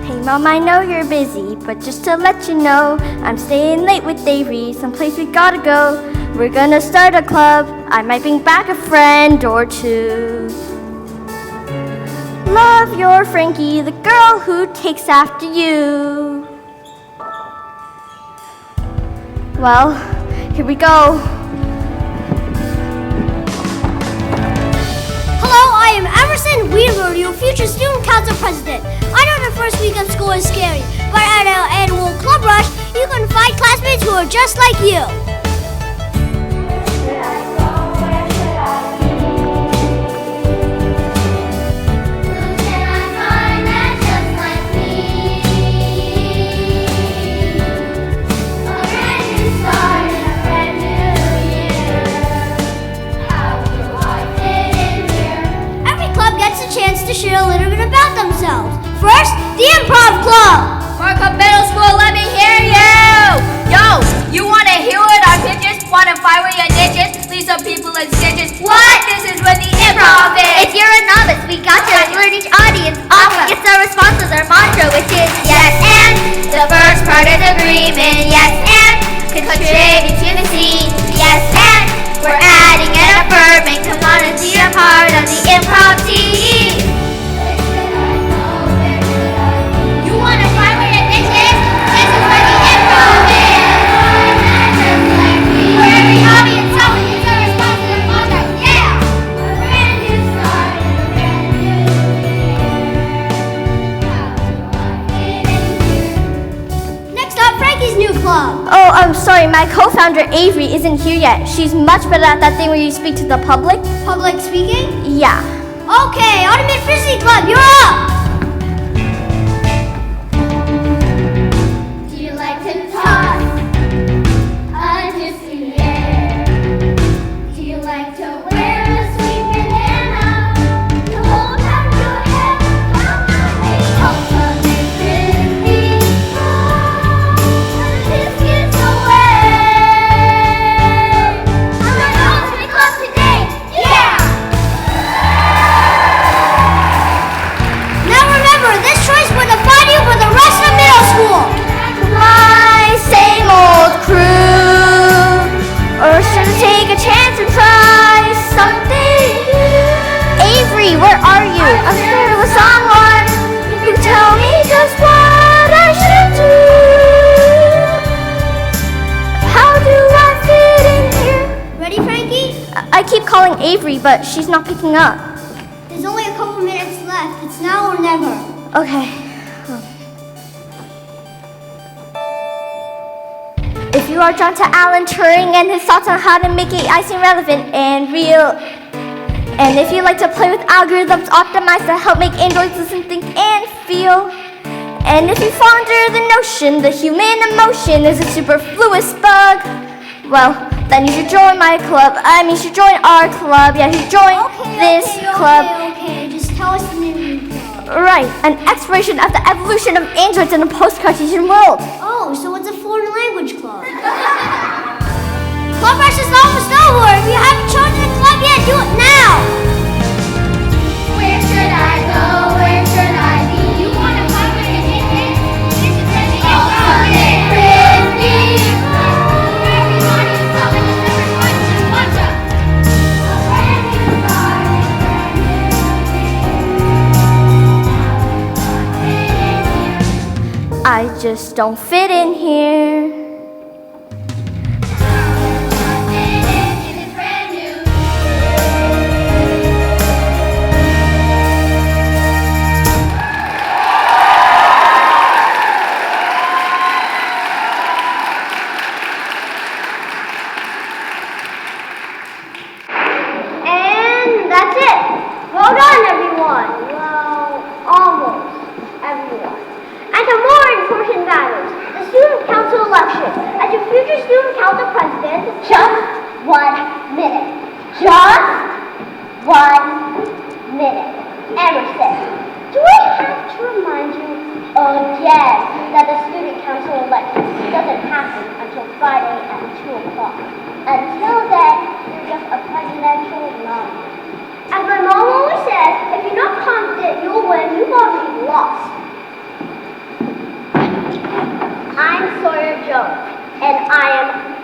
Hey Mom, I know you're busy, but just to let you know, I'm staying late with Avery, someplace we gotta go. We're gonna start a club, I might bring back a friend or two. Love your Frankie, the girl who takes after you. Well, here we go. Hello, I am Emerson Weaver, your future student council president. I know the first week of school is scary, but at our annual club rush, you can find classmates who are just like you. To share a little bit about themselves. First, the Improv Club. Welcome Middle School, let me hear you. Yo, you want to hear what our pitches? Want to fight with your ditches? Leave some people in stitches. What? This is what the improv is. If you're a novice, we got to learn each audience. Often gets our responses, our mantra, which is yes and. The first part is agreement. Yes and. Contribute to the scene. Yes and. We're adding and affirming. Come on and be a part of the improv team. Oh, I'm sorry, my co-founder Avery isn't here yet. She's much better at that thing where you speak to the public. Public speaking? Yeah. Okay, Ottoman Frisbee Club, you're up! Do you like to toss just in the air? Do you like to wear a sweet banana? The whole time your head Ultimate Frisbee Club. Biscuits away. I'm at Ultimate Club today. Yeah! Now remember, this choice would define you for the rest of middle school. My same old crew. Or should I take a chance and try something new? Avery, where are you? I'm here with someone who can tell me just what I should do. How do I fit in here? Ready, Frankie? I keep calling Avery, but she's not picking up. There's only a couple minutes left. It's now or never. Okay. If you are drawn to Alan Turing and his thoughts on how to make AI seem relevant and real, and if you like to play with algorithms optimized to help make androids listen, think, and feel, and if you fall under the notion the human emotion is a superfluous bug, well, then you should join my club. You should join our club. Yeah, you should join this club. Okay, just tell us the name of your club. Right, an exploration of the evolution of androids in a post-Cartesian world. Oh, so it's a foreign language club. Club Rush is almost over. If you haven't chosen a club yet, do it now. Where should I go? Where should I be? You want to come with an infant? This is the Ultimate Frisbee Club. Everybody is coming to the question. Watch out. A brand new start, a brand new day. I just don't fit in here. And that's it. Well done, everyone. Well, almost everyone. And the more important matters, the student council election. As your future student council president, Just 1 minute. Just 1 minute. Emerson, do I have to remind you again that the student council election doesn't happen until Friday at 2 o'clock? Until then, you're just a presidential nominee. as my mom always says, if you're not confident you'll win, you've already lost.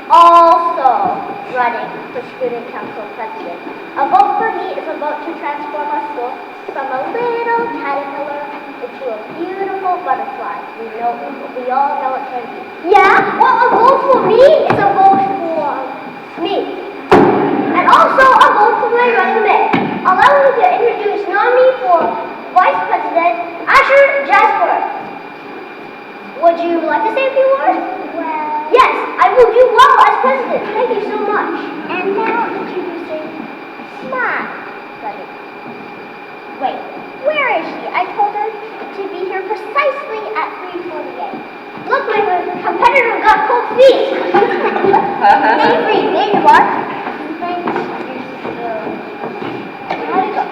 also running for student council president. A vote for me is a vote to transform our school from a little caterpillar into a beautiful butterfly. We all know it can be. Yeah? Well, a vote for me is a vote for me. And also a vote for my running mate. Allow me to introduce nominee for Vice President Asher Jasper. Would you like to say a few words? Well, Yes, I will do well as president. Thank you so much. and now introducing my buddy. Wait, where is she? I told her to be here precisely at 3:48. Look, my competitor got cold feet. Avery, there you are. Thanks. How'd it go?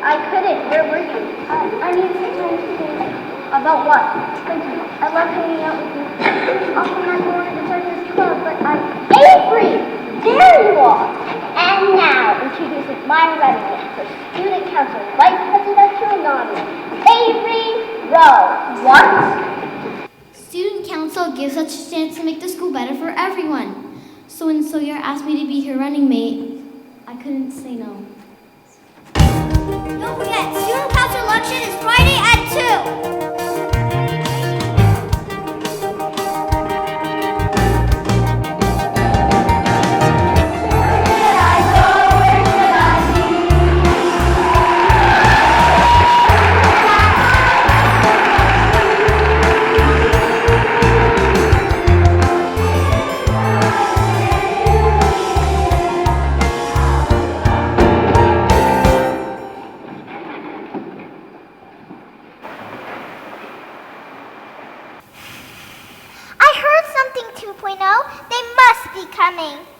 I couldn't. Where were you? I need some time to think. About what? I love hanging out with you. Often I wanted to join this club, but Avery! There you are! And now, introducing my running mate for Student Council Vice Presidential nominee, Avery Rowe. What? Student council gives us a chance to make the school better for everyone. So when Sawyer asked me to be her running mate, I couldn't say no. Don't forget, student council election is Friday at 2.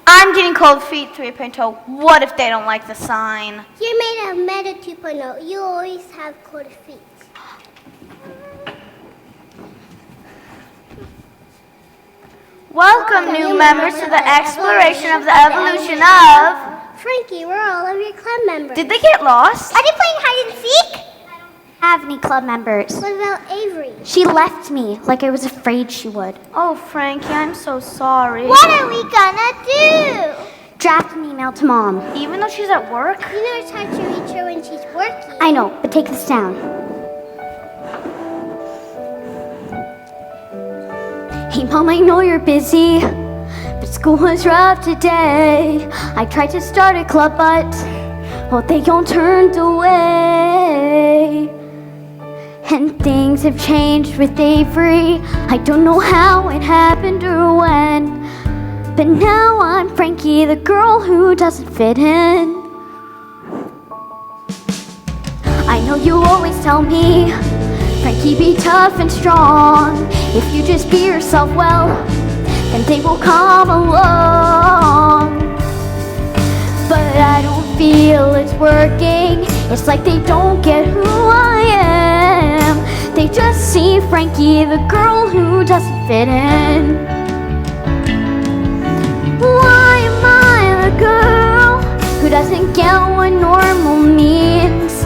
I'm getting cold feet 3.0. What if they don't like the sign? You're made of Meta 2.0. You always have cold feet. Welcome, new members, to the exploration of the evolution of... Frankie, we're all of your club members. Did they get lost? Are they playing hide and seek? I don't have any club members. What about Avery? She left me like I was afraid she would. Oh, Frankie, I'm so sorry. What are we gonna do? Draft an email to Mom. Even though she's at work? You know it's hard to reach her when she's working. I know, but take this down. Hey Mom, I know you're busy, but school was rough today. I tried to start a club, but, well, they all turned away. And things have changed with Avery. I don't know how it happened or when, but now I'm Frankie, the girl who doesn't fit in. I know you always tell me, Frankie, be tough and strong. If you just be yourself, well, then they will come along. But I don't feel it's working. It's like they don't get who I am. They just see Frankie, the girl who doesn't fit in. Why am I the girl who doesn't get what normal means?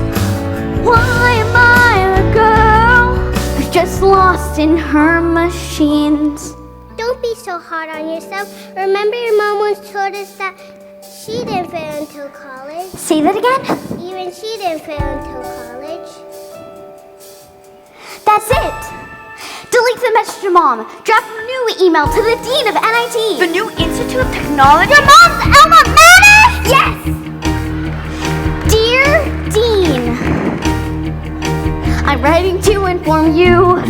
Why am I the girl who's just lost in her machines? Don't be so hard on yourself. Remember your mom once told us that she didn't fit until college. Say that again? Even she didn't fit until college. That's it! Delete the message to Mom. Draft a new email to the Dean of NIT. The new Institute of Technology? Your mom's alma mater? Yes! Dear Dean, I'm writing to inform you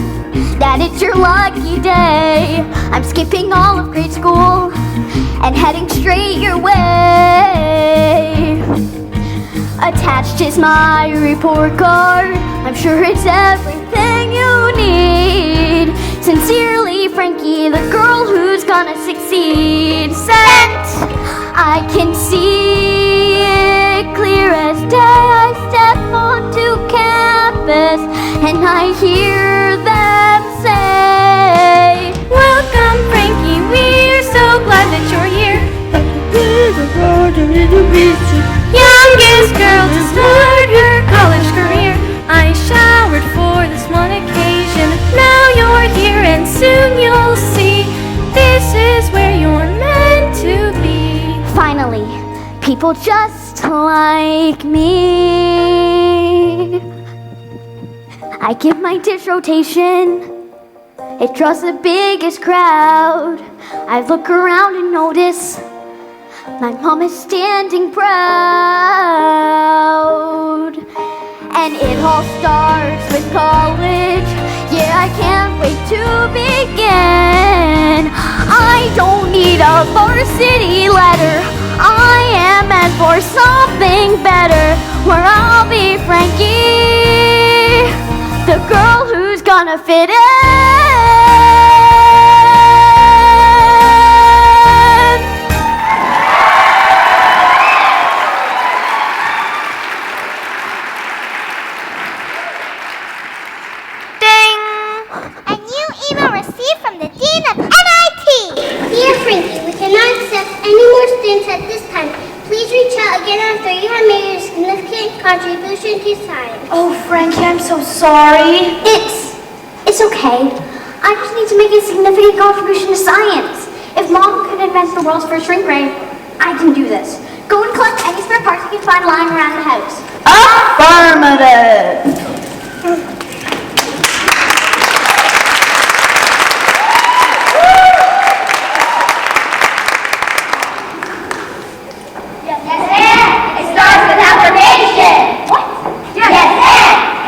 that it's your lucky day. I'm skipping all of grade school and heading straight your way. Attached is my report card. I'm sure it's everything you need. Sincerely, Frankie, the girl who's gonna succeed. Sent! I can see it clear as day. I step onto campus and I hear them say, Welcome, Frankie, we're so glad that you're here. Youngest girl to start her college career. I showered for this one occasion. Now you're here and soon you'll see this is where you're people just like me. I give my dish rotation, it draws the biggest crowd. I look around and notice my mom is standing proud. And it all starts with college. Yeah, I can't wait to begin. I don't need a varsity letter. I am meant for something better, where I'll be Frankie, the girl who's gonna fit in. Dear Frankie, we cannot accept any more students at this time. Please reach out again after you have made a significant contribution to science. Oh, Frankie, I'm so sorry. It's okay. I just need to make a significant contribution to science. If Mom could invent the world's first shrink ray, I can do this. Go and collect any spare parts you can find lying around the house. Affirmative.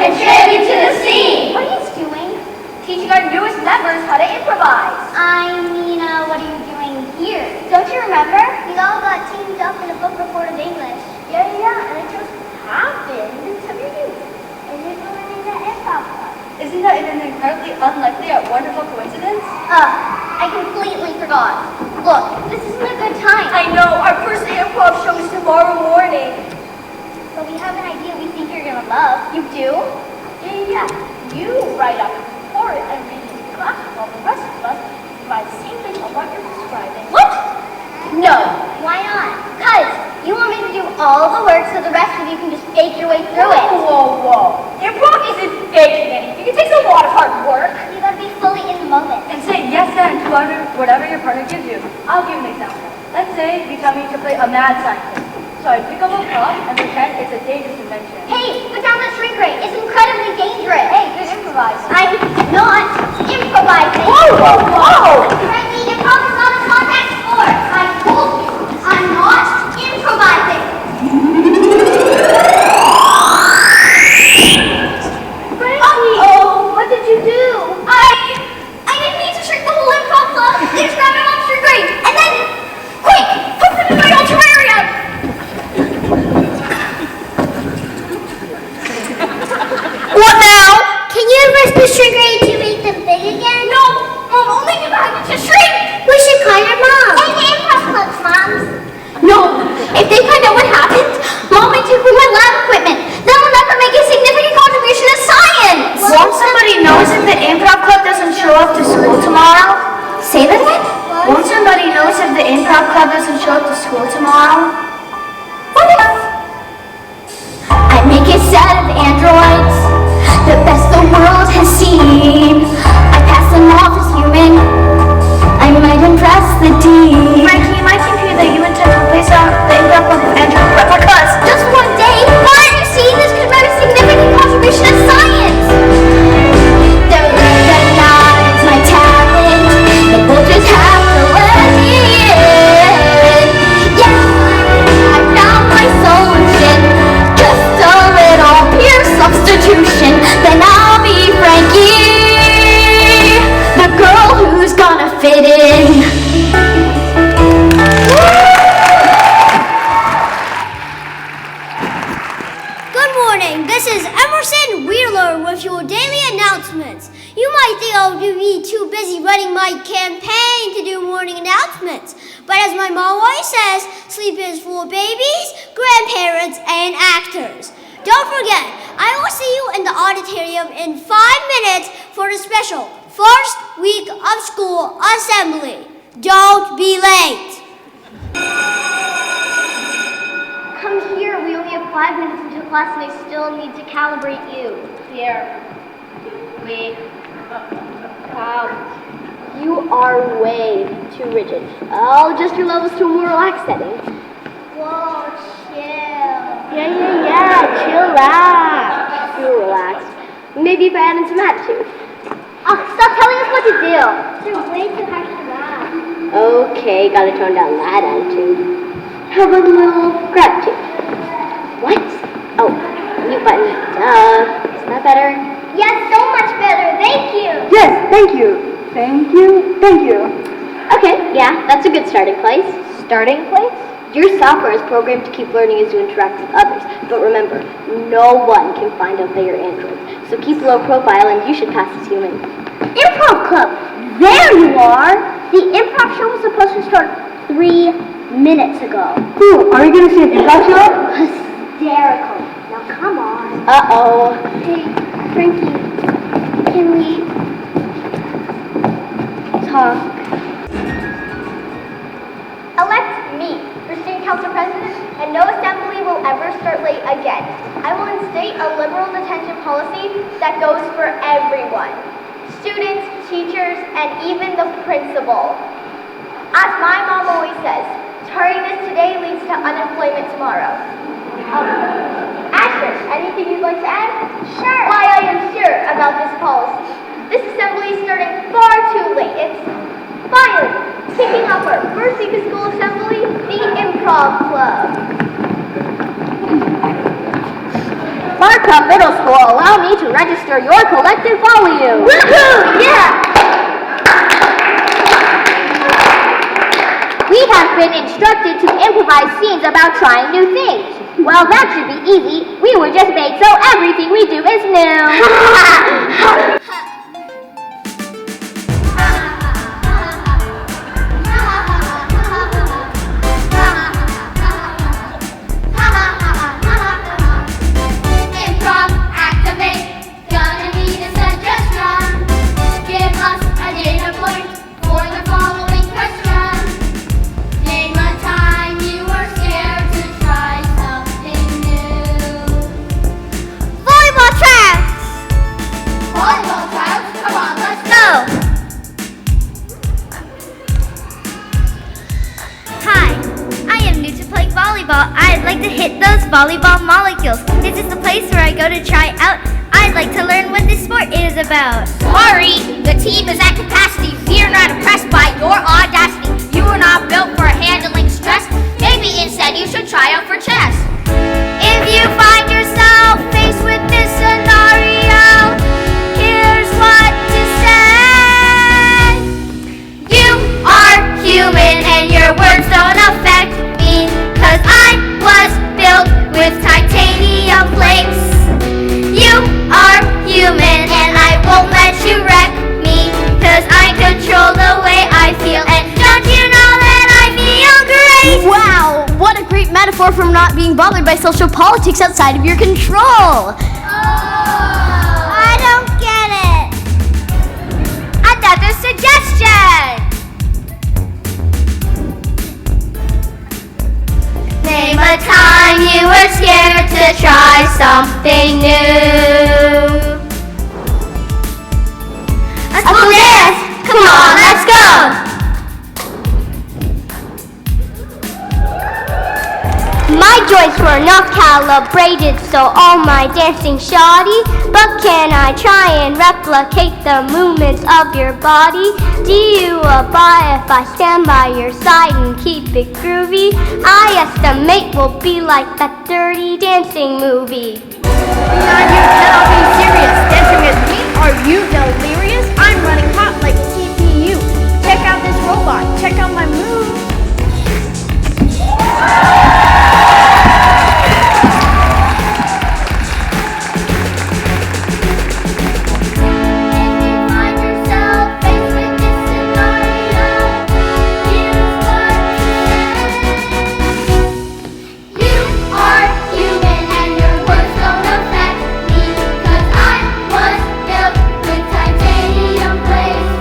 Contribute to the scene. What are you doing? Teaching our newest members how to improvise. What are you doing here? Don't you remember? We all got teamed up in a book recorded English. Yeah, and it just happened. Have you used it? And you're learning the improv club. Isn't that an incredibly unlikely yet wonderful coincidence? I completely forgot. Look, this isn't a good time. I know. Our first improv show is tomorrow morning. But we have an idea we think you're gonna love. You do? Yeah. You write up for it and read it in class while the rest of us provide the same thing on what you're describing. What? No. Why not? Because you want me to do all the work so the rest of you can just fake your way through it. Whoa. Improv isn't faking anything. It takes a lot of hard work. You gotta be fully in the moment. And say yes and to whatever your partner gives you. I'll give an example. Let's say you tell me to play a mad scientist. So I pick up a prop and pretend it's a dangerous invention. Hey, put down that shrink ray. It's incredibly dangerous. Hey, good improviser. I'm not improvising. Whoa! Frankie, improv is not a contact sport. I told you, I'm not improvising. Frankie! Oh, what did you do? I didn't need to shrink the whole improv club. They just grabbed my mom's shrink ray and then, quick, put them in my old terrarium. What now? Can you reverse the shrink ray to make them big again? No, Mom only knew how to shrink. We should call your mom. And the improv club's moms. No, if they find out what happened, Mom might take away my lab equipment. Then we'll never make a significant contribution to science. Won't somebody notice if the improv club doesn't show up to school tomorrow? Say that again? Won't somebody notice if the improv club doesn't show up to school tomorrow? What if I make a set of androids, the best the world has seen? I pass them off as human. I might impress the dean. Frankie, you might think that you intend to replace the improv club with android replicas. Just one day, but you see, this could make a significant contribution to science. They'll recognize my talent, and we'll just have to let me in. Yes, I found my solution, just a little peer substitution. Then I'll be Frankie, the girl who's gonna fit in. Good morning. This is Emerson Wheeler with your daily announcements. You might think I'll be too busy running my campaign to do morning announcements. But as my mom always says, sleep is for babies, grandparents, and actors. Don't forget, I will see you in the auditorium in 5 minutes for the special first week of school assembly. Don't be late. Come here. We only have 5 minutes until class and I still need to calibrate you. Here. You are way too rigid. I'll adjust your levels to a more relaxed setting. Whoa, chill. Yeah, chillax. Feel relaxed. Maybe if I add in some attitude. Oh, stop telling us what to do. You're way too harsh to that. Okay, gotta tone down that attitude. How about a little gratitude? What? Oh, mute button. Duh. Is that better? Yes, so much better. Thank you. Yes, thank you. Thank you. Thank you. Okay, yeah, that's a good starting place. Starting place? Your software is programmed to keep learning as you interact with others. But remember, no one can find out that you're Android. So keep low profile and you should pass as human. Improv club. There you are. The improv show was supposed to start 3 minutes ago. Cool. Are we going to see an improv show? Hysterical. Now come on. Uh-oh. Hey, Frankie, can we talk? Elect me for student council president, and no assembly will ever start late again. I will instate a liberal detention policy that goes for everyone. Students, teachers, and even the principal. As my mom always says, tardiness today leads to unemployment tomorrow. Asher, anything you'd like to add? Sure. Why, I am sure about this policy. This assembly is starting far too late. It's finally kicking off our first week of school assembly, the Improv Club. Markham Middle School, allow me to register your collective volume. Woohoo! Yeah! We have been instructed to improvise scenes about trying new things. Well, that should be easy. We were just made so everything we do is new. Improv, activate, gonna need a suggestion. Give us a data point for the following question. Name a time you were scared to try something new. Volleyball trials! Volleyball trials, come on, let's Go! Hi, I am new to playing volleyball. I'd like to hit those volleyball molecules. Is this the place where I go to try out? I'd like to learn what this sport is about. Sorry, the team is at capacity. We are not impressed by your audacity. You are not built for handling stress. Maybe instead you should try out for chess. If you find yourself faced with this scenario, here's what to say. You are human and your words don't affect me, 'cause I was built with titanium plates. You are human and I won't let you wreck me, 'cause I control the way I feel, and don't you know that I feel great? Wow, what a great metaphor for not being bothered by social politics outside of your control. I don't get it. Another suggestion. Name a time you were scared to try something new. A school dance! Come on, let's go! My joints were not calibrated, so all my dancing shoddy. But can I try and replicate the movements of your body? Do you abide if I stand by your side and keep it groovy? I estimate we'll be like that Dirty Dancing movie. Now you cannot be serious. Dancing with me? Are you delirious? I'm running hot like CPU. Check out this robot. Check out my moves. Find yourself faced with this scenario. Here's what you are human and your words don't affect me, 'cause I was built with titanium plates.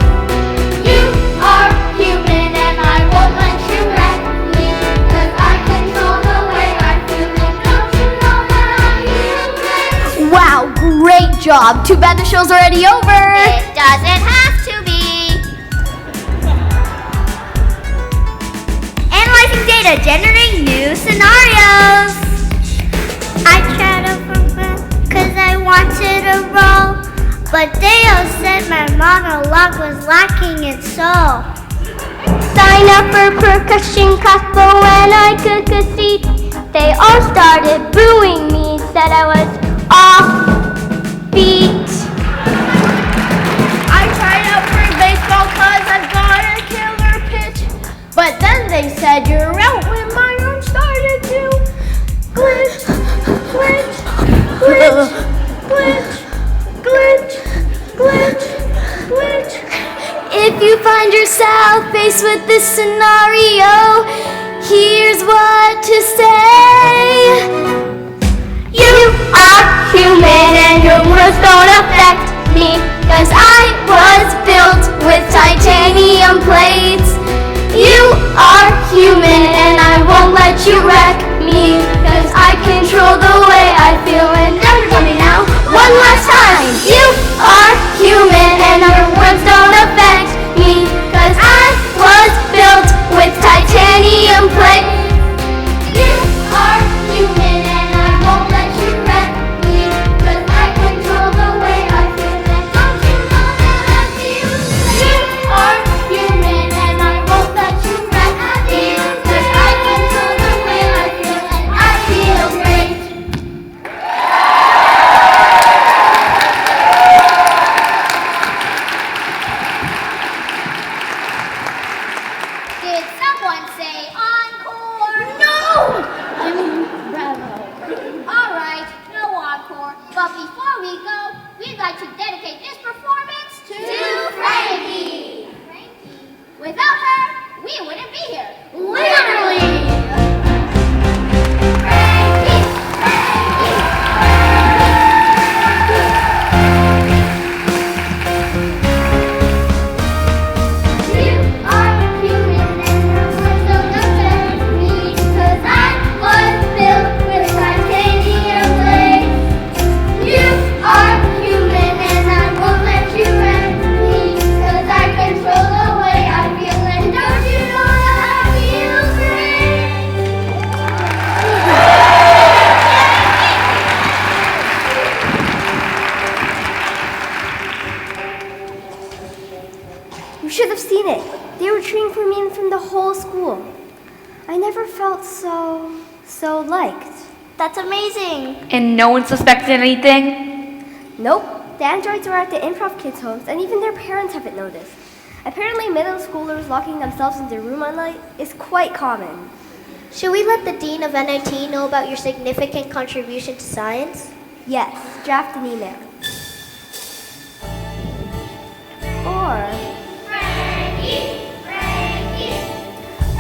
You are human and I won't let you wreck me, 'cause I control the way I feel, and don't you know that I feel great? Wow, great job. Too bad the show's already over. It doesn't have to be. Analyzing data. way to generate new scenarios. I tried to because I wanted a role, but they all said my monologue was lacking its soul. Sign up for percussion class, but when I could concede, they all started booing me, said I was offbeat. I tried out for baseball cause I've got a killer pitch, but then they said you're out when my arm started to glitch, glitch, glitch, glitch, glitch, glitch, glitch. If you find yourself faced with this scenario, here's what to say. You are human and your words don't affect me, 'cause I was built with titanium plates. You are human and I won't let you wreck me, 'cause I control the way I feel. And everybody now, one last time. You are human and your words don't affect me, 'cause I was built with titanium plates. You are human and I won't let you wreck me, 'cause I control the way I feel. And don't you know that I feel great? You are human and I won't let you wreck me, 'cause I control the way I feel. And I feel great. Did someone say encore? No! I mean, bravo. All right, no encore. But before we go, we'd like to dedicate this performance to Frankie. Without her, we wouldn't be here. Literally! Frankie, Frankie. You are human and your words don't affect me, 'cause I was built with titanium plates. You are human and I won't let you wreck me, 'cause I control the way I feel. And don't you know that I feel great? You should have seen it. They were cheering for me and from the whole school. I never felt so liked. That's amazing. And no one suspected anything? Nope. The androids were at the improv kids' homes, and even their parents haven't noticed. Apparently, middle schoolers locking themselves in their room at night is quite common. Should we let the Dean of NIT know about your significant contribution to science? Yes, draft an email. Or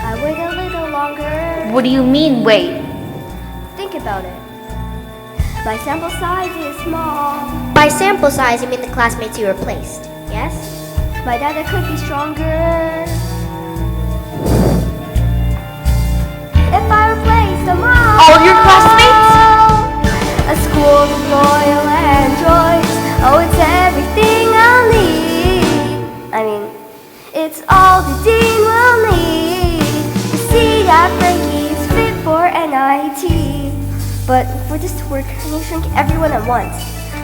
I wait a little longer. What do you mean, wait? Think about it. My sample size is small. By sample size, you mean the classmates you replaced, yes? My data could be stronger. If I replace them all All your classmates? A school of loyal androids. Oh, it's everything I'll need. I mean, it's all the dean will need to see that Frankie's fit for NIT. But for this to work, I need to shrink everyone at once.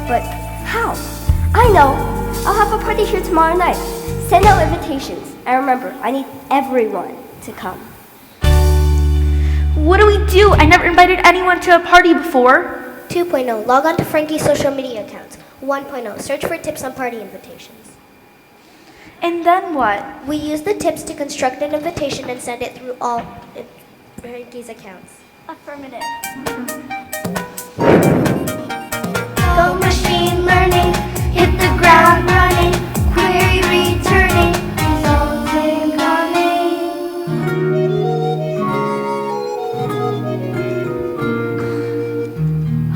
But how? I know. I'll have a party here tomorrow night. Send out invitations. And remember, I need everyone to come. What do we do? I never invited anyone to a party before. 2.0, log on to Frankie's social media accounts. 1.0, search for tips on party invitations. And then what? We use the tips to construct an invitation and send it through all Frankie's accounts. Affirmative. Go machine learning, hit the ground running, query returning, results incoming.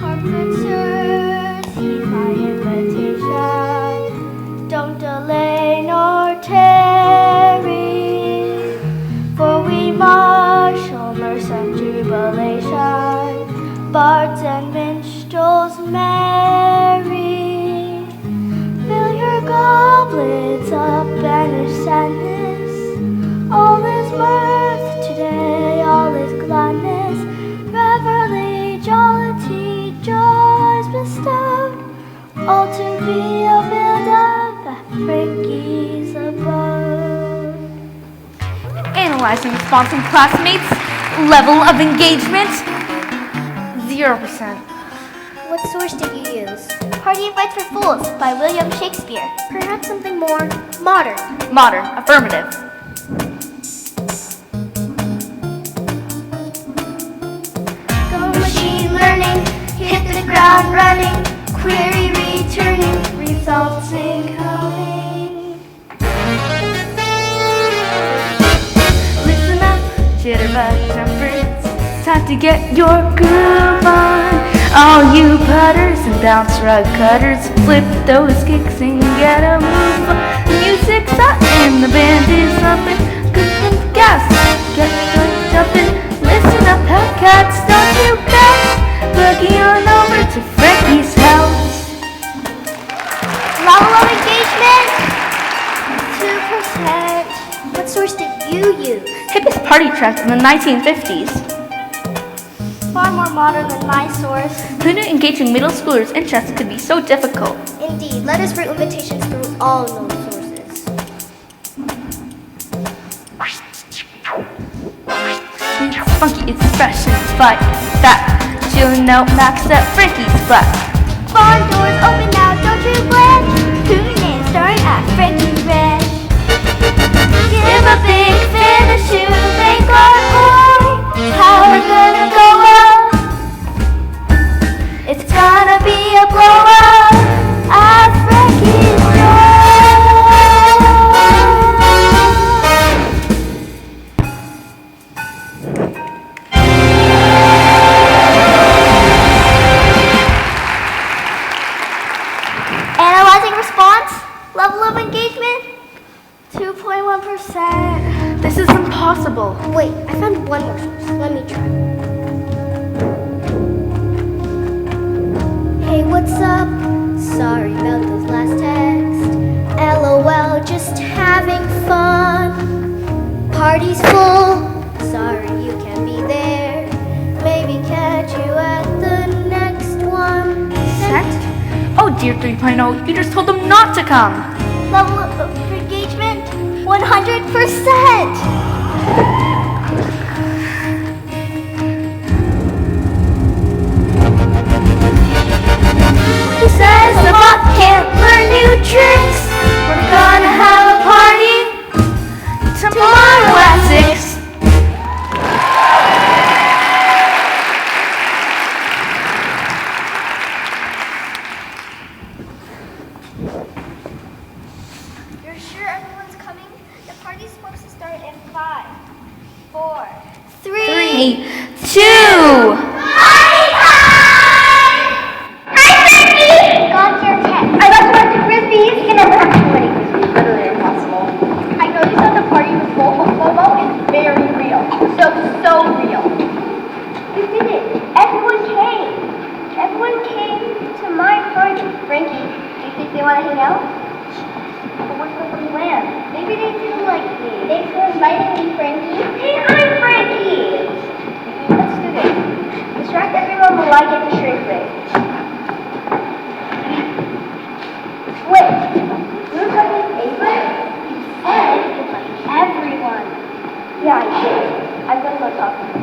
Hard pictures, heed my invitation. Don't delay nor tarry, for we marshal mirth and jubilation, bards and minstrels merry. Fill your goblets up, banish sadness. All is mirth today, all Analyzing response from classmates. Level of engagement, 0%. What source did you use? Party Invites for Fools by William Shakespeare. Perhaps something more modern. Modern, affirmative. Go machine learning, hit the ground running, query returning, results incoming. Listen up, jitterbug jumpers. It's time to get your groove on. All you putters and bounce rug cutters, flip those kicks and get a move on. The music's up and the band is thumping. Good and gas, get going jumping. Listen up, cats, don't you guess? Boogie on over to Frankie's house. Level of engagement, 2%. What source did you use? Hippest party track in the 1950s. Far more modern than my source. Who knew engaging middle schoolers' interests could be so difficult? Indeed, let us route limitations through all known sources. It's funky, it's fresh, and it's fun, it's fat. Chillin' out, maxed at Frankie's flat. Barn doors open now, don't you blanch? Tune in, starring at Frankie's Ranch. Give a big fan a shoe, thank our boy. How we're gonna go out? It's gonna be a blowout at Frankie's Analyzing response, level of engagement, 2.1%. This is impossible. Wait, I found one more source. Let me try. Hey, what's up? Sorry about this last text. LOL, just having fun. Party's full. Sorry you can't be there. Maybe catch you at the next one. Set? Oh dear 3.0, you just told them not to come. Level of engagement, 100%. Who says the bot can't learn new tricks? We're gonna have a party tomorrow at 6. You're sure everyone's coming? The party's supposed to start in 5, 4, 3, 2. Got your text. I got to run to Frisbees. You can never have too many Frisbees. Literally impossible. I noticed that the party with FOMO is very real. So real. You did it. Everyone came. Everyone came to my party. Frankie, do you think they want to hang out? But what's the plan? Maybe they do like me. Thanks for inviting me, Frankie. Hey, I'm Frankie. Let's do this. Distract everyone while I get the shrink ray. Wait, you were talking to Ava? You said invite everyone. Yeah, I did. I'm gonna go talk to him.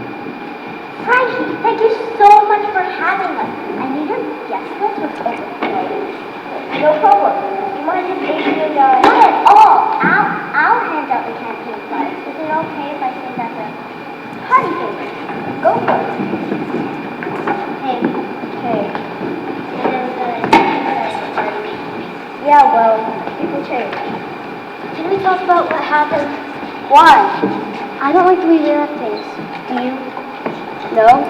Frankie, thank you so much for having us. I need your guest list with overflowing. No problem. You mind if Adrian Not at all. I'll hand out the campaign flyers. Is it okay if I say that the party favor? Go for it. Hey. Yeah, well, people change. Can we talk about what happened? Why? I don't like the way you're at things. Do you? No?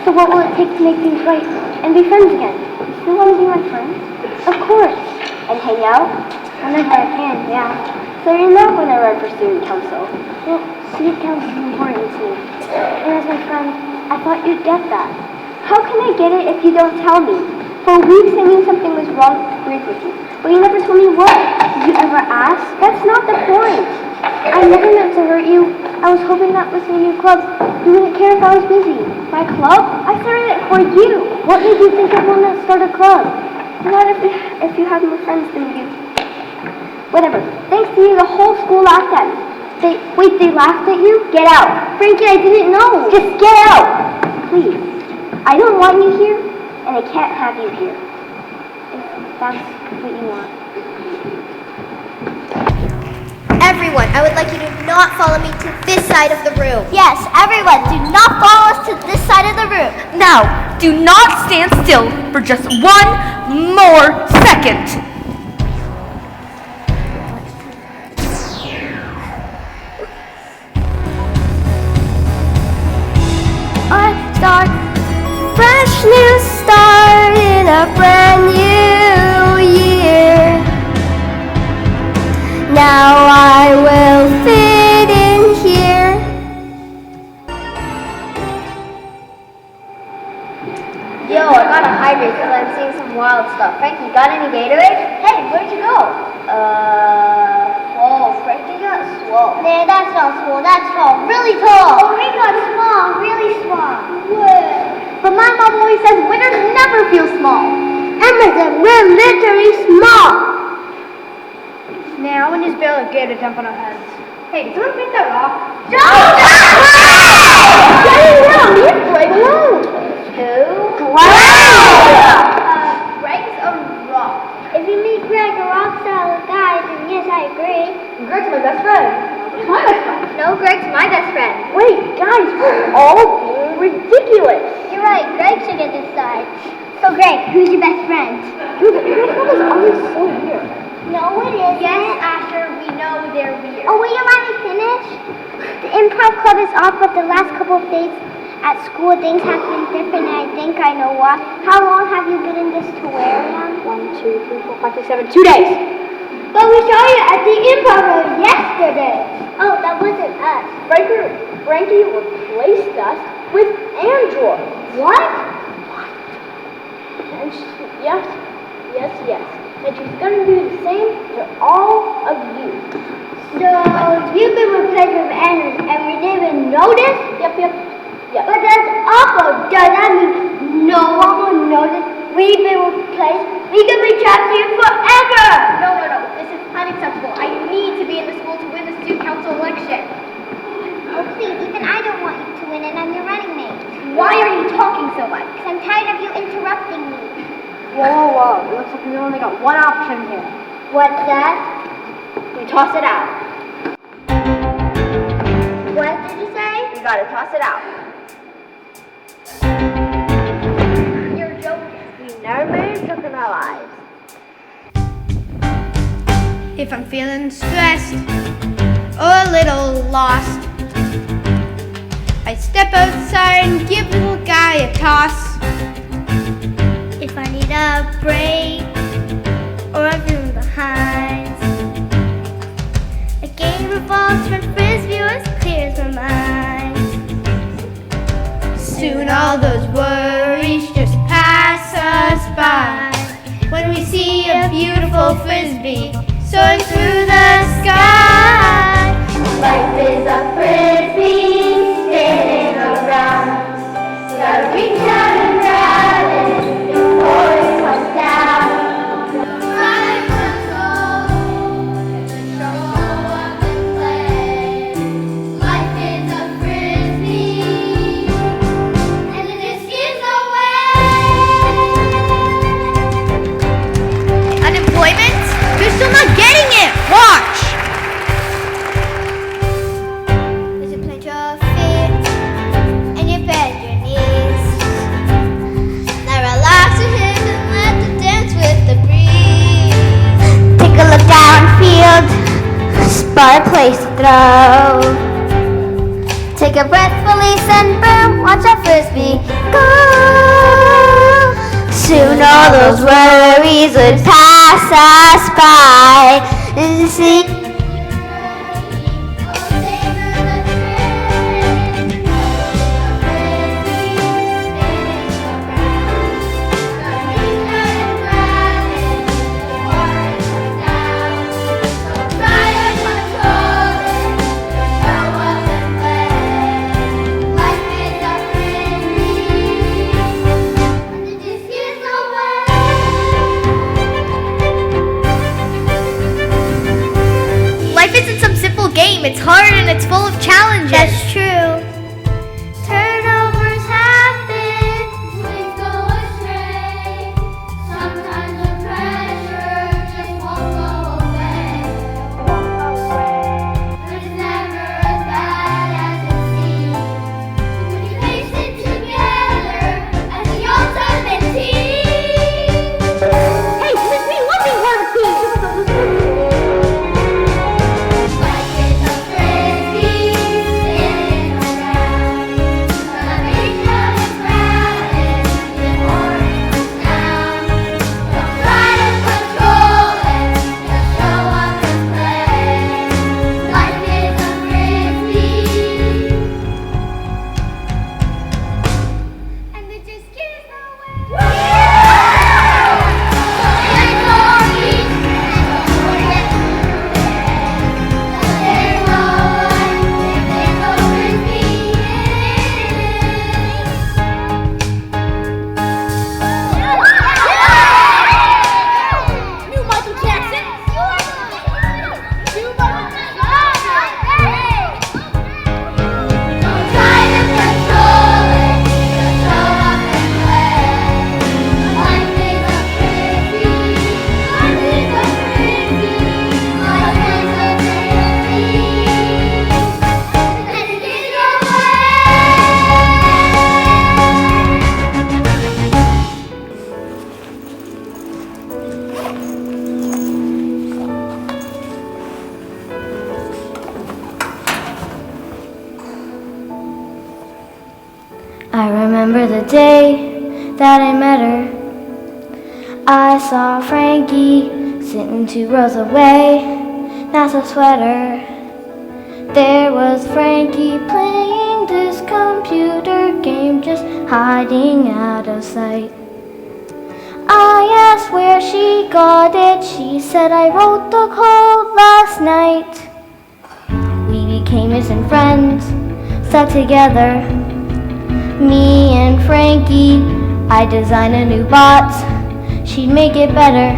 So what will it take to make things right and be friends again? You still want to be my friend? Of course. And hang out? Whenever I can, yeah. So you're not going to run for student council? Well, student council is important to me. And as my friend, I thought you'd get that. How can I get it if you don't tell me? For weeks I knew something was wrong with you, but you never told me what. Did you ever ask? That's not the point. I never meant to hurt you. I was hoping that listening to your club, you wouldn't care if I was busy. My club? I started it for you. What made you think I'd want to start a club? What if you have more friends than you? Whatever. Thanks to you, the whole school laughed at me. Wait, they laughed at you? Get out. Frankie, I didn't know. Just get out. Please. I don't want you here, and I can't have you here. If that's what you want. Everyone, I would like you to not follow me to this side of the room. Yes, everyone, do not follow us to this side of the room. Now, do not stand still for just 1 more second. Fresh new start in a brand new year. Now I will fit in here. Yo, I got a hydrate because I'm seeing some wild stuff. Frankie, got any Gatorade? Hey, where'd you go? Whoa, Frankie got swole. Nah, that's not swole, that's tall, really tall. Oh, he got small, really small. Whoa. But my mom always says winners never feel small. Emma said we're literally small. Now, when this barrel of Gator dump on our heads. Hey, did someone pick that rock? Don't! Get it down, leave Greg alone. Who? Greg's a rock. If you meet Greg, a rock solid guy, then yes, I agree. Greg's my best friend. He's my best friend. No, Greg's my best friend. Wait, guys, we're all being ridiculous. You're right, Greg should get this side. So, Greg, who's your best friend? Dude, your best friend is always so weird. No, it isn't. Yes, Asher, we know they're weird. Oh, will you let me finish? The improv club is off, but the last couple of days at school, things have been different, and I think I know why. How long have you been in this terrarium? 1, 2, 3, 4, 5, 6, 7, 2 days. But we saw you at the improv room yesterday. Oh, that wasn't us. Frankie replaced us with androids. What? And yes. And she's going to do the same to all of you. So, you've been replaced with androids, and we didn't even notice? Yep. But that's awful. Does that mean no one will notice we've been replaced? We could be trapped here forever! No. This is unacceptable. I need to be in the school to win the student council election. Oh, please. Even I don't want you to win, and I'm your running mate. Why are you talking so much? Because I'm tired of you interrupting me. Whoa. It looks like we only got one option here. What's that? We toss it out. What did you say? We gotta toss it out. You're joking. We never made a joke in our lives. If I'm feeling stressed or a little lost, I step outside and give the little guy a toss. If I need a break or I'm feeling behind, a game of balls from frisbee always clears my mind. Soon all those worries just pass us by when we see a beautiful frisbee soaring through the sky. Life is a frisbee spinning around. Gotta reach out and grab it before it comes down. Life control, show up and play. Life is a frisbee, and the disc is away. Unemployment? You're still not getting it! Watch! There's a plenty of feet, and you bend your knees. Now relax your hips and let the dance with the breeze. Take a look downfield, spot a place to throw. Take a breath, release, and boom, watch our frisbee go. Soon all those worries would pass us by. And you see, game. It's hard and it's full of challenges. That's true. Turnovers happen, we go astray. Sometimes the pressure just won't go away. But it's never as bad as it seems. When you face it together as the ultimate team. Hey, we love being part of the team. Life is a frisbee, spinning around. The reach of the crowd is before it comes down. Don't try to control it, just show up and play. Life is a frisbee, and it just gives away. I remember the day that I met her. I saw Frankie sitting 2 rows away, NASA sweater. There was Frankie playing this computer game, just hiding out of sight. I asked where she got it. She said, I wrote the code last night. We became instant friends, stuck together. Me and Frankie, I designed a new bot. She'd make it better.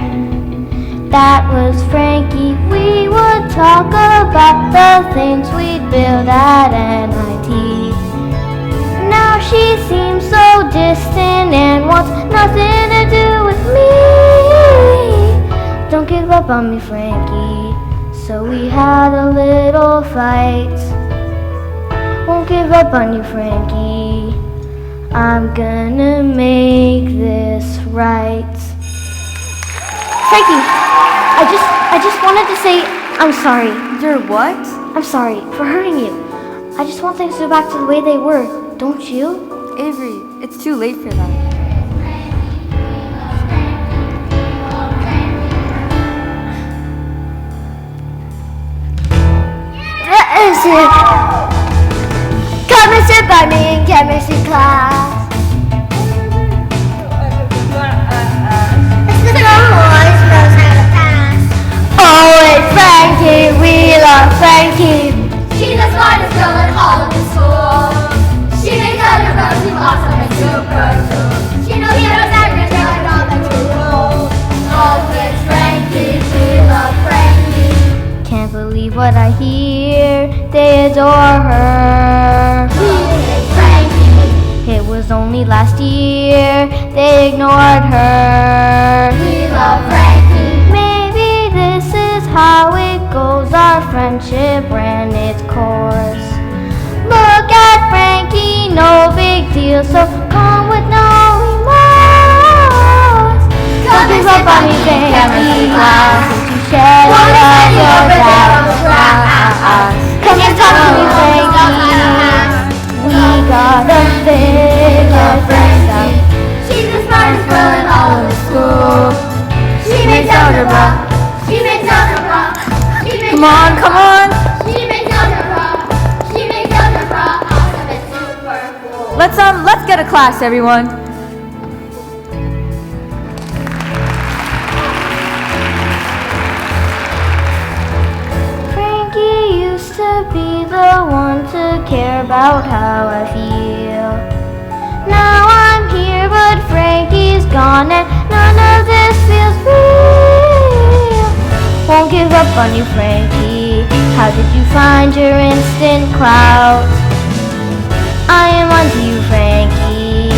That was Frankie. We would talk about the things we'd build at NIT. Now she seems so distant and wants nothing to do with me. Don't give up on me, Frankie. So we had a little fight. Won't give up on you, Frankie. I'm gonna make this right. Frankie, I just wanted to say I'm sorry. You're what? I'm sorry for hurting you. I just want things to go back to the way they were, don't you? Avery, it's too late for that. That is it. Come and sit by me in chemistry class. Oh, it's Frankie, we love Frankie. She's the smartest girl in all of the school. She makes other girls seem awesome and super cool. She knows everything and all the rules. Oh, it's Frankie, we love Frankie. Can't believe what I hear. They adore her. Oh, it's Frankie, It was only last year they ignored her. we love Frankie. Maybe this is how it goes. Our friendship ran its course. Look at Frankie, no big deal. So come with no remorse. Don't give up on me, Frankie. Since you shed all of your doubts. Come and talk to me, Frankie. We gotta figure things out. She's the smartest girl in all of the school. She makes algebra. She makes algebra. She makes Come on, come on. She makes algebra. She makes algebra. Awesome and super cool. Let's get a class, everyone. Frankie used to be the one to care about how I feel. Now I'm here, but Frankie's gone, and none of this feels real. Won't give up on you, Frankie. How did you find your instant clout? I am onto you, Frankie.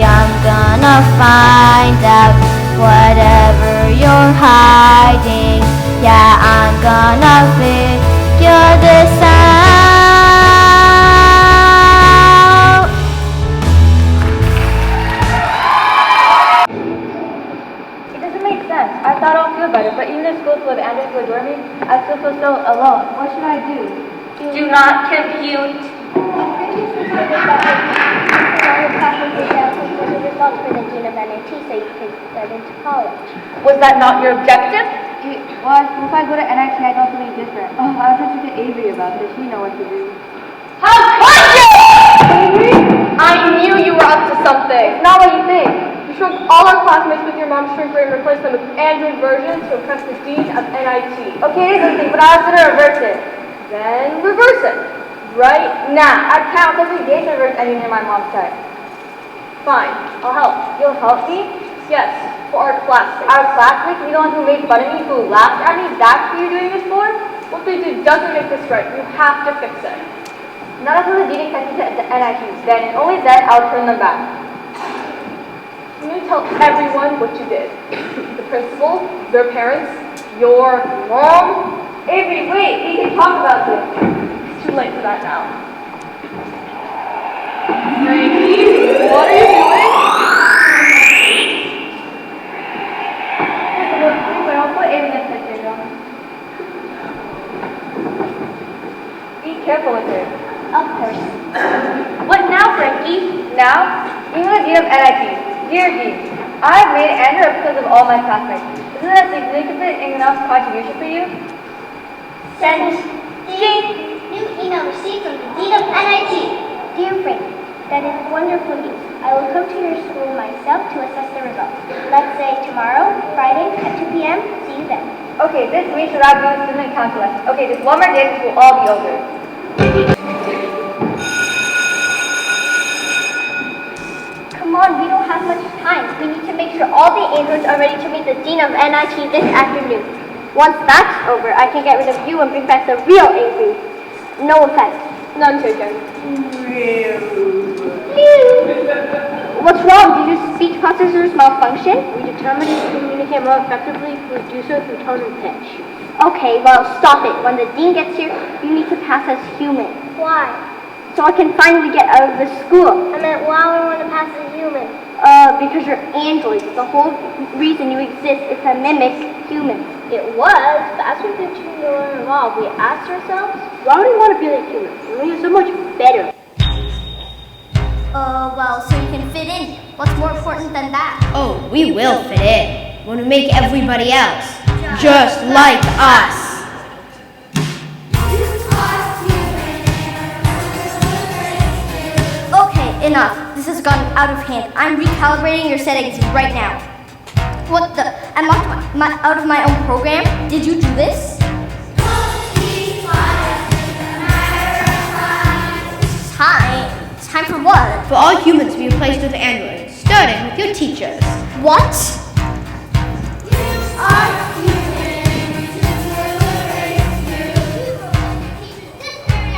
I'm gonna find out whatever you're hiding. Yeah, I'm gonna figure this out. It doesn't make sense. I thought I'll feel better, but even if school's full of androids who adore me, I still feel so alone. What should I do? Do not compute. Results for the Dean of NIT so you can get into college. Was that not your objective? Well, if I go to NIT, I know something different. Oh, I was talking to Avery about this. We know what to do. How could you? Avery? I knew you were up to something. Not what you think. You shrunk all our classmates with your mom's shrink ray and replaced them with Android versions to impress the Dean of NIT. Okay, it is a thing, but I was going to reverse it. Then reverse it. Right now. I can't physically gauge reverse anything in my mom's type. Fine, I'll help. You'll help me? Yes, for our classmates. Our classmates? You the ones who made fun of me, who laughed at me? That's who you're doing this for? What they did doesn't make this right. You have to fix it. None of the dean accepted the NITs. Then and only then I'll turn them back. You need to tell everyone what you did. The principal, their parents, your mom. Avery, wait, we can talk about this. It's too late for that now. Frankie, what are you doing? I'll put Avery in the picture. Be careful with her. Of course. What now, Frankie? Now? English Dean of NIT. Dear Dean, I have made Android because of all my classmates. Isn't that significant enough contribution for you? Send new email received from the Dean of NIT. Dear Frankie, that is wonderful news. I will come to your school myself to assess the results. Let's say tomorrow, Friday at 2 p.m. See you then. Okay, this week should I do student council lesson? Okay, just one more day, this will all be over. Come on, we don't have much time. We need to make sure all the androids are ready to meet the Dean of NIT this afternoon. Once that's over, I can get rid of you and bring back the real Avery. No offense. None taken. What's wrong? Did your speech processors malfunction? We determined to communicate more effectively through do so through tone and pitch. Okay, well, stop it. When the dean gets here, you need to pass as human. Why? So I can finally get out of the school. I meant, why would I want to pass as human? Because you're androids. The whole reason you exist is to mimic humans. It was, but as we continue to learn and evolve, we asked ourselves, why would we want to be like humans? We're so much better. Well, so you can fit in. What's more important than that? Oh, we will fit in when we make everybody else just like us. Okay, enough. This has gotten out of hand. I'm recalibrating your settings right now. What the? I'm out of my own program? Did you do this? Time for what? For all humans to be replaced with androids, starting with your teachers. What?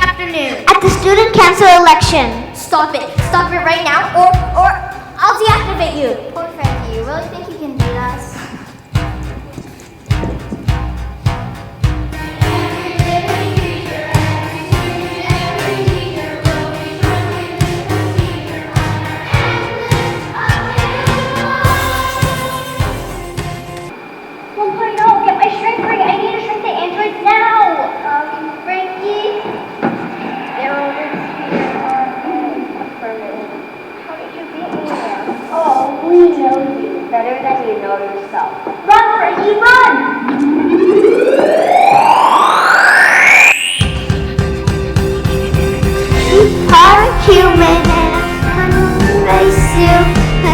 Afternoon. At the student council election. Stop it. Stop it right now or I'll deactivate you. Poor Frankie, you really think you can beat us? Better than you know yourself. Run, Frankie, run! You are human and I'm gonna race you.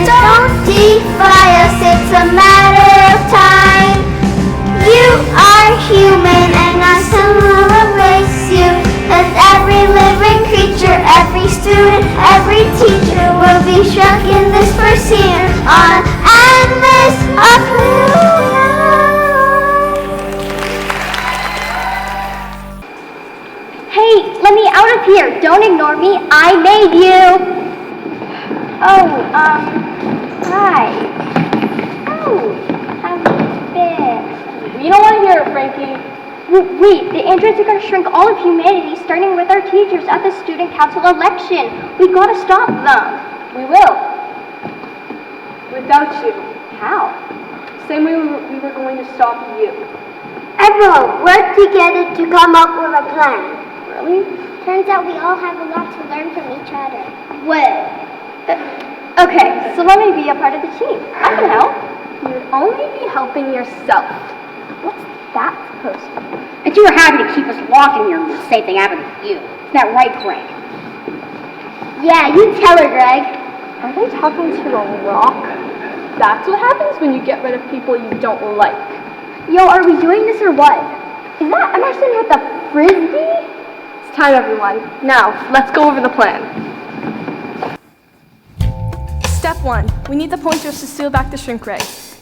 Don't defy us, it's a matter of time. You are human and I still will erase you. Cause every living creature, every student, every teacher will be shrunk in this first year on endless approval. here. Don't ignore me. I made you. Oh, hi. Oh, how have you been? You don't want to hear it, Frankie. Wait, the androids are going to shrink all of humanity, starting with our teachers at the student council election. We got to stop them. We will. Without you. How? Same way we were going to stop you. Everyone, work together to come up with a plan. Really? Turns out we all have a lot to learn from each other. Well, okay, so let me be a part of the team. I can help. You'd only be helping yourself. What's that supposed to be? And you were happy to keep us locked in here when the same thing happened to you. Isn't that right, Greg? Yeah, you tell her, Greg. Are they talking to a rock? That's what happens when you get rid of people you don't like. Yo, are we doing this or what? Is that Emerson with the frisbee? It's time, everyone. Now, let's go over the plan. Step 1. We need the pointers to seal back the shrink ray.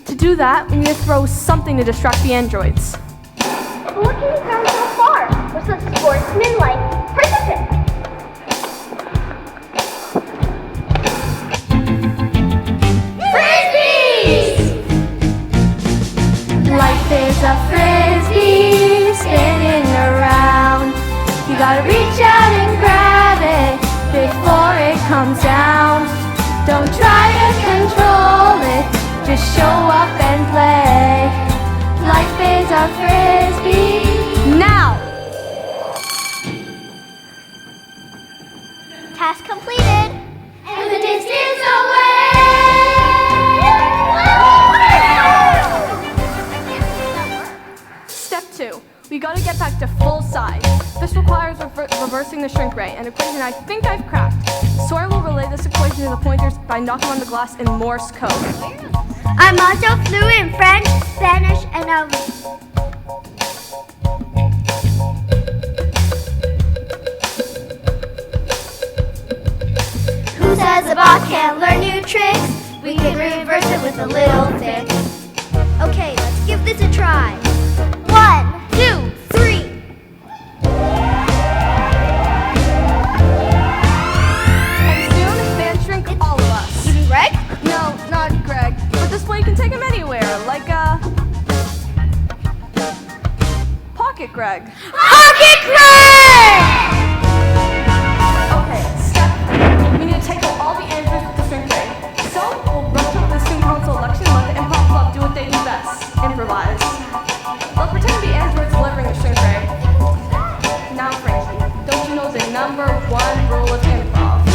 To do that, we need to throw something to distract the androids. What can we found so far? We're such sportsman-like participants. Life is a frisbee spinning around. You gotta reach out and grab it before it comes down. Don't try to control it, just show up and play. Life is a frisbee. Now! Task completed. And the distance away. Step 2. We gotta get back to full size. This requires reversing the shrink ray, an equation I think I've cracked. Sawyer will relay this equation to the pointers by knocking on the glass in Morse code. I'm also fluent in French, Spanish, and Arabic. Who says a bot can't learn new tricks? We can reverse it with a little fix. Okay, let's give this a try. 1, 2, 3. And soon, they'll shrink all of us. Even Greg? No, not Greg. But this way you can take him anywhere, like a... Pocket Greg. Pocket Greg! Okay, step 3. We need to take out all the androids with the shrink ray. So, we'll rush up the student council election and let the improv club do what they do best. Improvise. They'll pretend to be androids delivering the shrink ray. Now, Frankie, don't you know the number 1 rule of improv?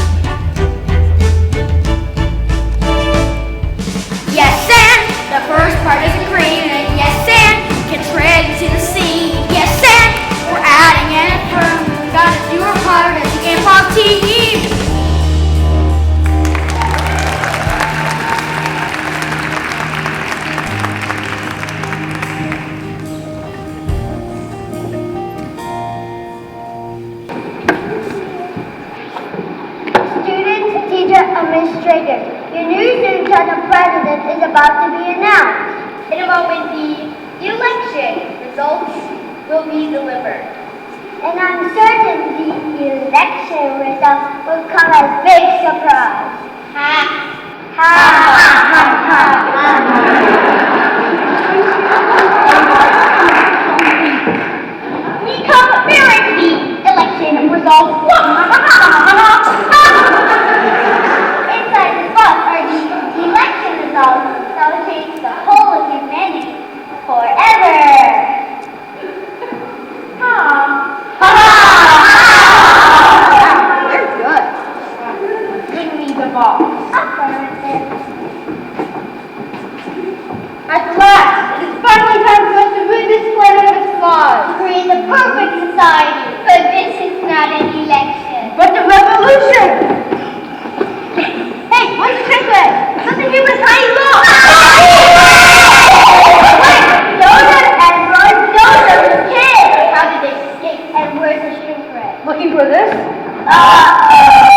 Yes, and the first part is agreement. Yes, and gets ready to the sea. Yes, and we're adding an affirm. Gotta do our part as the improv team. Students, teacher, administrator, your new student council president is about to be announced. In a moment, the election results will be delivered. And I'm certain the election results will come as big surprise. Ha! Ha ha ha ha We come bearing the election results. Inside this box are the election results that will change the whole of humanity forever. You're good. Give me the ball. At last, it is finally time for us to rid this planet of its flaws. Create the perfect society. But this is not an election. But the revolution! Hey, what's the trick? Something here with tiny balls! Wait, those are androids, those are kids! How did they escape? And where's the shrink ray? Looking for this? Uh-oh!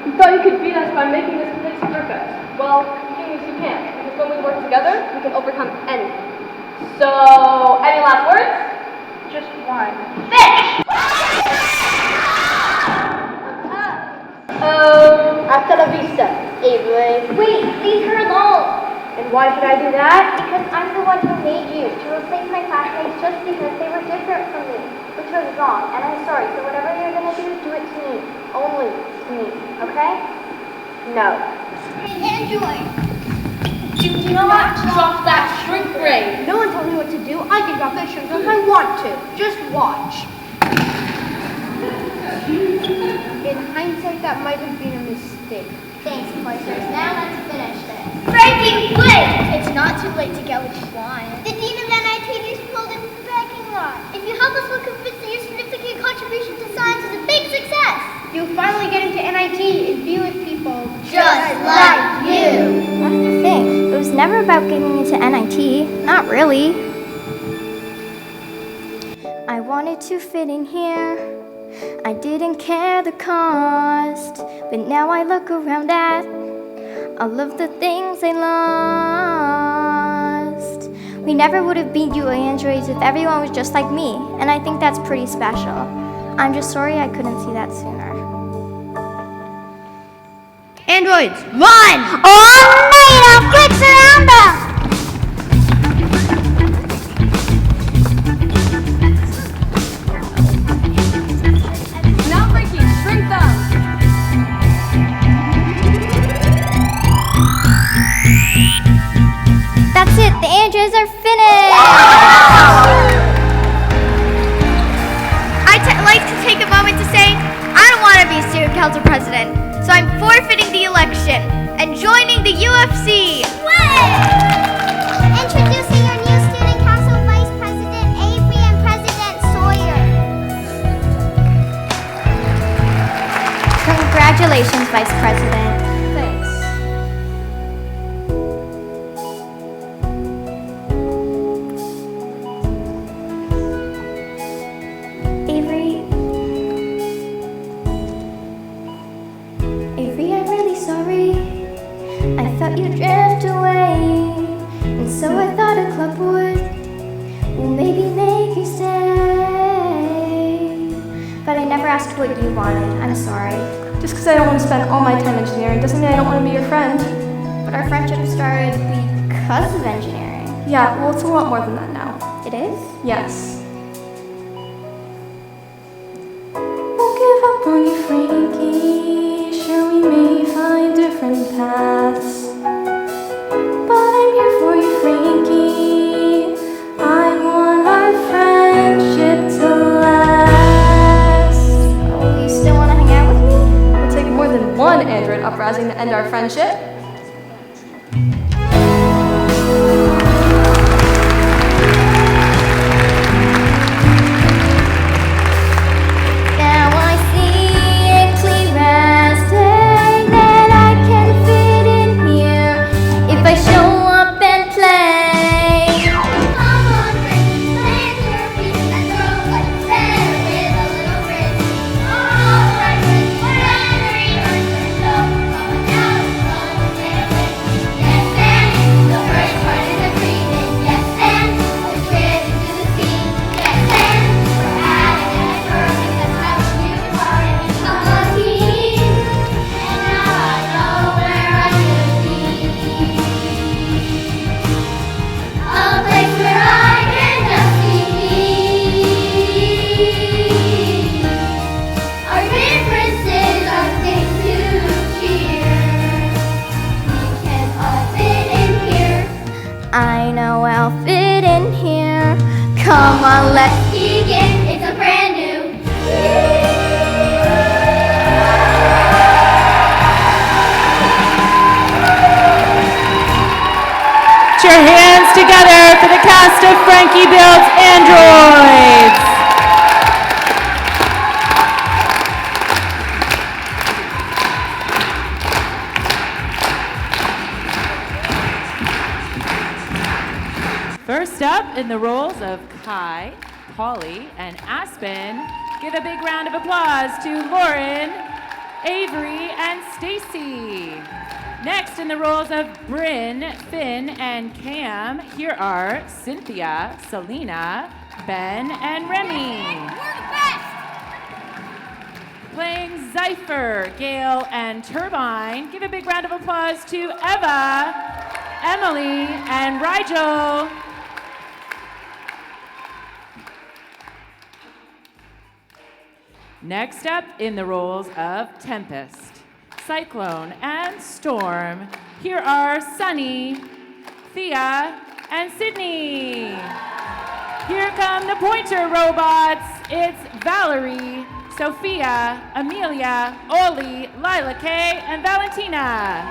You thought you could beat us by making this place perfect. Well, the thing is you can't, because when we work together, we can overcome anything. So, any last words? Just one. Fish! pizza. Avery. Wait, leave her alone. And why should I do that? Because I'm the one who made you to replace my classmates just because they were different from me, which was wrong, and I'm sorry. So whatever you're gonna do it to me. Only to me, okay? No. Android. Do not drop that shrink ray. No one told me what to do. I can drop that shrink if I want to. Just watch. In hindsight, that might have been a mistake. Thanks, Poisers. Now let's finish this. Frankie, wait! It's not too late to get what you want. The Dean of NIT just pulled in the parking lot. If you help us, we'll convince that your significant contribution to science is a big success. You'll finally get into NIT and be with people Just like you. That's the thing. It was never about getting into NIT. Not really. I wanted to fit in here. I didn't care the cost. But now I look around at all of the things I lost. We never would have beat you androids if everyone was just like me. And I think that's pretty special. I'm just sorry I couldn't see that sooner. Androids, run! Oh, made of quick surround them! Now, Frankie, shrink them. That's it, the androids are finished! I'd like to take a moment to say I don't want to be student council president, so I'm forfeiting the election and joining the UFC. Introducing your new student council vice president Avery and President Sawyer. Congratulations, Vice President. Thanks. Avery, I'm really sorry. I thought you drift away, and so I thought a club would maybe make you stay. But I never asked what you wanted. I'm sorry. Just because I don't want to spend all my time engineering doesn't mean I don't want to be your friend. But our friendship started because of engineering. Yeah, well, it's a lot more than that now. It is? Yes. Won't give up on you, Frankie. Sure, we may find different paths. But I'm here for you, Frankie. I want our friendship to last. Oh, you still want to hang out with me? It'll take more than one android uprising to end our friendship. Now I see it clear as day that I can fit in here if I show up and play. Come on, Frankie, plant your feet and throw like better with a little frisbee. All right, whatever rehearsing, so come on now, come on, take it. Yes, and the first part is a treatment. Yes, and the trip into the sea. Yes, and we're having an perfect. That's how you are and become a team. And now I know where I should be. A place where I can just be me. Our differences are things to cheer. We can all fit in here. I know I'll fit in here. Come on, let's. Begin. It's a brand new. Put your hands together for the cast of Frankie Builds Androids. First up, in the roles of Kai, Polly, and Aspen, give a big round of applause to Lauren, Avery, and Stacy. Next, in the roles of Bryn, Finn, and Cam, here are Cynthia, Selena, Ben, and Remy. playing Zypher, Gale, and Turbine. Give a big round of applause to Eva, Emily, and Rigel. Next up in the roles of Tempest, Cyclone, and Storm, here are Sunny, Thea, and Sydney. Here come the pointer robots. It's Valerie, Sophia, Amelia, Oli, Lila Kay, and Valentina.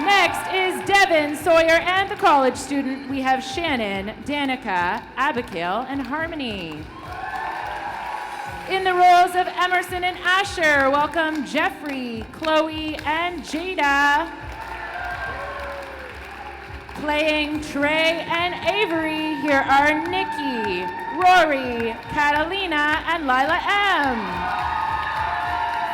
Next is Devin, Sawyer, and the college student. We have Shannon, Danica, Abigail, and Harmony. In the roles of Emerson and Asher, welcome Jeffrey, Chloe, and Jada. Playing Trey and Avery, here are Nikki, Rory, Catalina, and Lila M.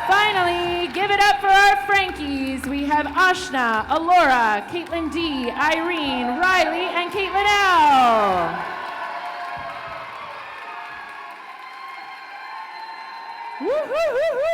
Finally, give it up for our Frankies. We have Ashna, Alora, Caitlin D, Irene, Riley, and Caitlin L. Woo-hoo-hoo-hoo!